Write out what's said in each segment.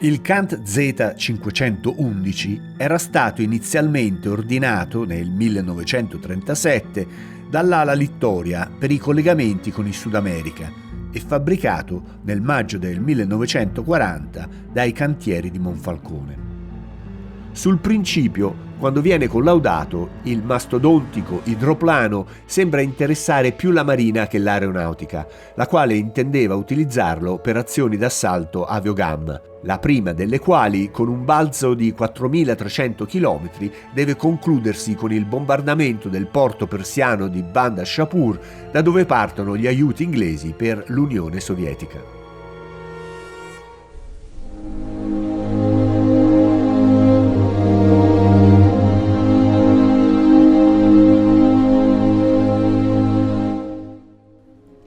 Il Kant Z511 era stato inizialmente ordinato nel 1937 dall'Ala Littoria per i collegamenti con il Sud America e fabbricato nel maggio del 1940 dai cantieri di Monfalcone. Sul principio, quando viene collaudato, il mastodontico idroplano sembra interessare più la marina che l'aeronautica, la quale intendeva utilizzarlo per azioni d'assalto aviogamma, la prima delle quali, con un balzo di 4.300 km, deve concludersi con il bombardamento del porto persiano di Bandar Shapur, da dove partono gli aiuti inglesi per l'Unione Sovietica.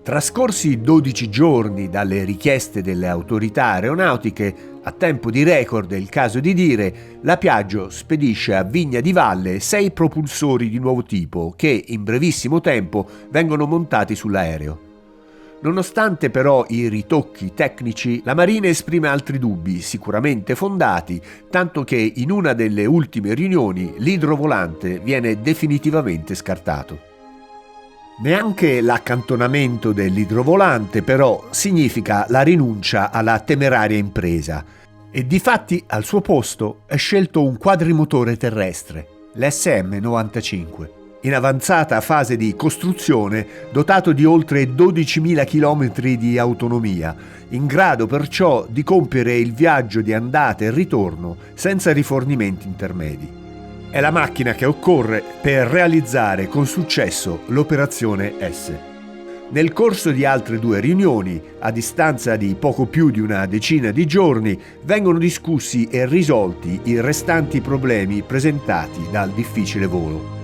Trascorsi 12 giorni dalle richieste delle autorità aeronautiche, a tempo di record è il caso di dire, la Piaggio spedisce a Vigna di Valle 6 propulsori di nuovo tipo che in brevissimo tempo vengono montati sull'aereo. Nonostante però i ritocchi tecnici, la Marina esprime altri dubbi, sicuramente fondati, tanto che in una delle ultime riunioni l'idrovolante viene definitivamente scartato. Neanche l'accantonamento dell'idrovolante però significa la rinuncia alla temeraria impresa e difatti al suo posto è scelto un quadrimotore terrestre, l'SM-95, in avanzata fase di costruzione, dotato di oltre 12.000 km di autonomia, in grado perciò di compiere il viaggio di andata e ritorno senza rifornimenti intermedi. È la macchina che occorre per realizzare con successo l'operazione S. Nel corso di altre 2 riunioni, a distanza di poco più di una decina di giorni, vengono discussi e risolti i restanti problemi presentati dal difficile volo.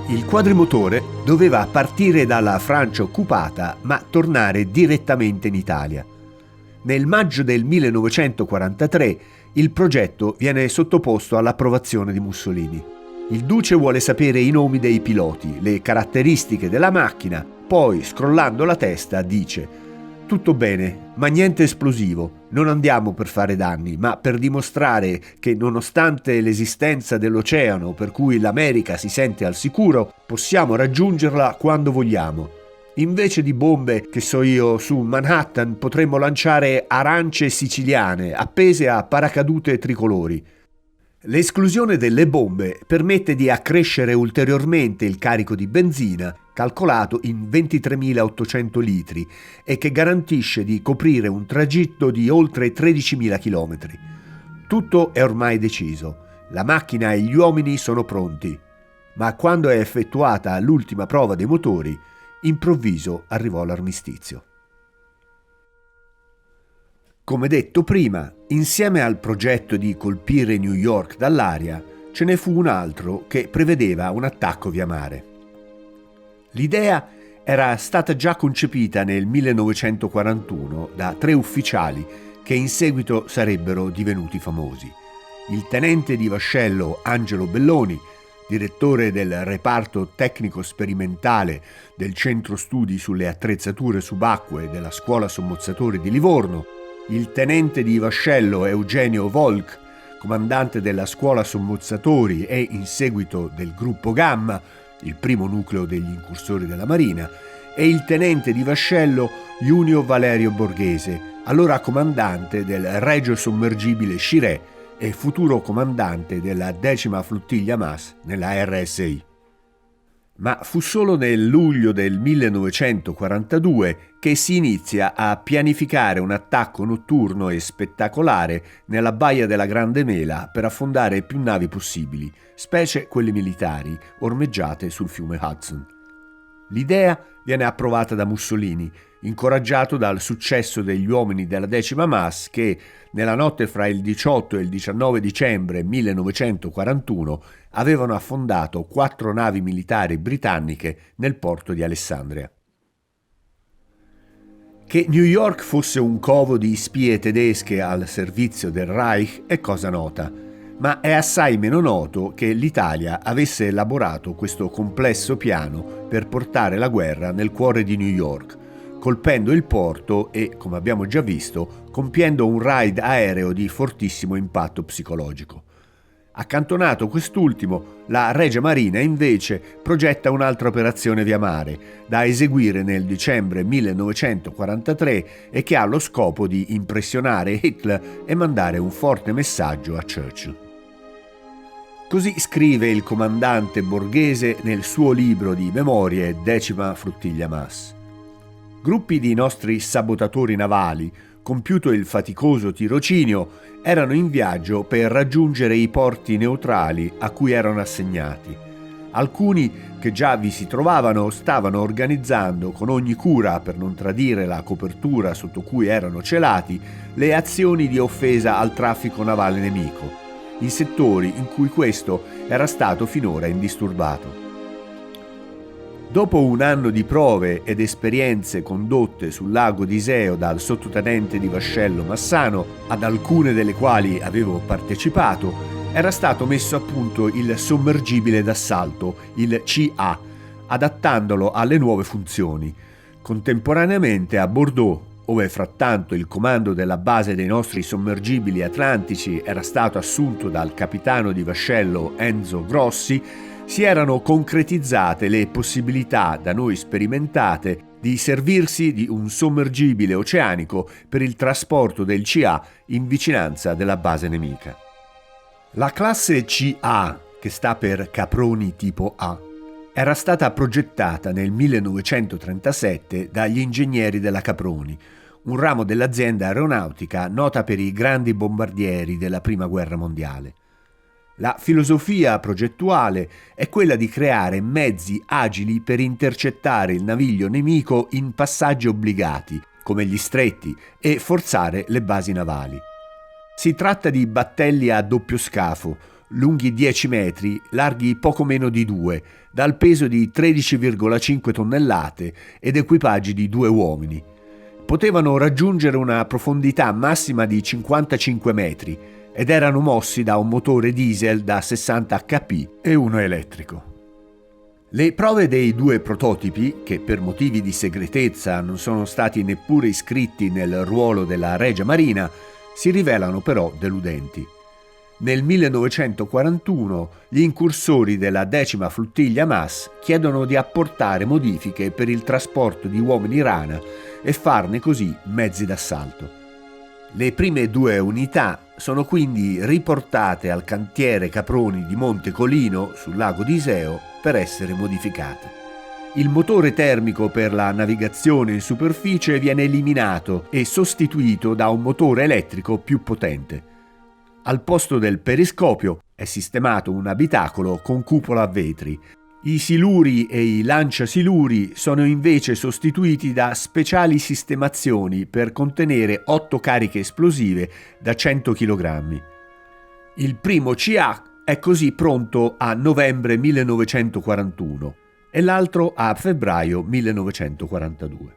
Il quadrimotore doveva partire dalla Francia occupata ma tornare direttamente in Italia. Nel maggio del 1943 il progetto viene sottoposto all'approvazione di Mussolini. Il duce vuole sapere i nomi dei piloti, le caratteristiche della macchina, poi, scrollando la testa, dice: «Tutto bene, ma niente esplosivo. Non andiamo per fare danni, ma per dimostrare che, nonostante l'esistenza dell'oceano per cui l'America si sente al sicuro, possiamo raggiungerla quando vogliamo. Invece di bombe, che so io, su Manhattan potremmo lanciare arance siciliane appese a paracadute tricolori». L'esclusione delle bombe permette di accrescere ulteriormente il carico di benzina, calcolato in 23.800 litri, e che garantisce di coprire un tragitto di oltre 13.000 km. Tutto è ormai deciso, la macchina e gli uomini sono pronti, ma quando è effettuata l'ultima prova dei motori, improvviso arrivò l'armistizio. Come detto prima, insieme al progetto di colpire New York dall'aria, ce ne fu un altro che prevedeva un attacco via mare. L'idea era stata già concepita nel 1941 da 3 ufficiali che in seguito sarebbero divenuti famosi: il tenente di vascello Angelo Belloni, direttore del reparto tecnico sperimentale del Centro Studi sulle attrezzature subacquee della Scuola Sommozzatori di Livorno, il tenente di vascello Eugenio Volk, comandante della Scuola Sommozzatori e in seguito del Gruppo Gamma, il primo nucleo degli incursori della Marina, e il tenente di vascello Junio Valerio Borghese, allora comandante del Regio Sommergibile Scirè e futuro comandante della 10ª Flottiglia MAS nella RSI. Ma fu solo nel luglio del 1942 che si inizia a pianificare un attacco notturno e spettacolare nella baia della Grande Mela per affondare più navi possibili, specie quelle militari, ormeggiate sul fiume Hudson. L'idea viene approvata da Mussolini, incoraggiato dal successo degli uomini della 10ª MAS che, nella notte fra il 18 e il 19 dicembre 1941, avevano affondato 4 navi militari britanniche nel porto di Alessandria. Che New York fosse un covo di spie tedesche al servizio del Reich è cosa nota, ma è assai meno noto che l'Italia avesse elaborato questo complesso piano per portare la guerra nel cuore di New York, colpendo il porto e, come abbiamo già visto, compiendo un raid aereo di fortissimo impatto psicologico. Accantonato quest'ultimo, la Regia Marina invece progetta un'altra operazione via mare, da eseguire nel dicembre 1943 e che ha lo scopo di impressionare Hitler e mandare un forte messaggio a Churchill. Così scrive il comandante Borghese nel suo libro di memorie Decima Flottiglia Mass. Gruppi di nostri sabotatori navali, compiuto il faticoso tirocinio, erano in viaggio per raggiungere i porti neutrali a cui erano assegnati. Alcuni che già vi si trovavano stavano organizzando con ogni cura, per non tradire la copertura sotto cui erano celati, le azioni di offesa al traffico navale nemico, in settori in cui questo era stato finora indisturbato. Dopo un anno di prove ed esperienze condotte sul lago di Iseo dal sottotenente di vascello Massano, ad alcune delle quali avevo partecipato, era stato messo a punto il sommergibile d'assalto, il CA, adattandolo alle nuove funzioni. Contemporaneamente a Bordeaux, ove frattanto il comando della base dei nostri sommergibili atlantici era stato assunto dal capitano di vascello Enzo Grossi, si erano concretizzate le possibilità da noi sperimentate di servirsi di un sommergibile oceanico per il trasporto del CA in vicinanza della base nemica. La classe CA, che sta per Caproni tipo A, era stata progettata nel 1937 dagli ingegneri della Caproni, un ramo dell'azienda aeronautica nota per i grandi bombardieri della Prima Guerra Mondiale. La filosofia progettuale è quella di creare mezzi agili per intercettare il naviglio nemico in passaggi obbligati, come gli stretti, e forzare le basi navali. Si tratta di battelli a doppio scafo, lunghi 10 metri, larghi poco meno di 2, dal peso di 13,5 tonnellate ed equipaggi di 2 uomini. Potevano raggiungere una profondità massima di 55 metri, ed erano mossi da un motore diesel da 60 HP e uno elettrico. Le prove dei 2 prototipi, che per motivi di segretezza non sono stati neppure iscritti nel ruolo della Regia Marina, si rivelano però deludenti. Nel 1941 gli incursori della 10ª Flottiglia Mass chiedono di apportare modifiche per il trasporto di uomini rana e farne così mezzi d'assalto. Le prime 2 unità sono quindi riportate al cantiere Caproni di Monte Colino sul lago di Iseo per essere modificate. Il motore termico per la navigazione in superficie viene eliminato e sostituito da un motore elettrico più potente. Al posto del periscopio è sistemato un abitacolo con cupola a vetri. I siluri e i lanciasiluri sono invece sostituiti da speciali sistemazioni per contenere 8 cariche esplosive da 100 kg. Il primo CA è così pronto a novembre 1941 e l'altro a febbraio 1942.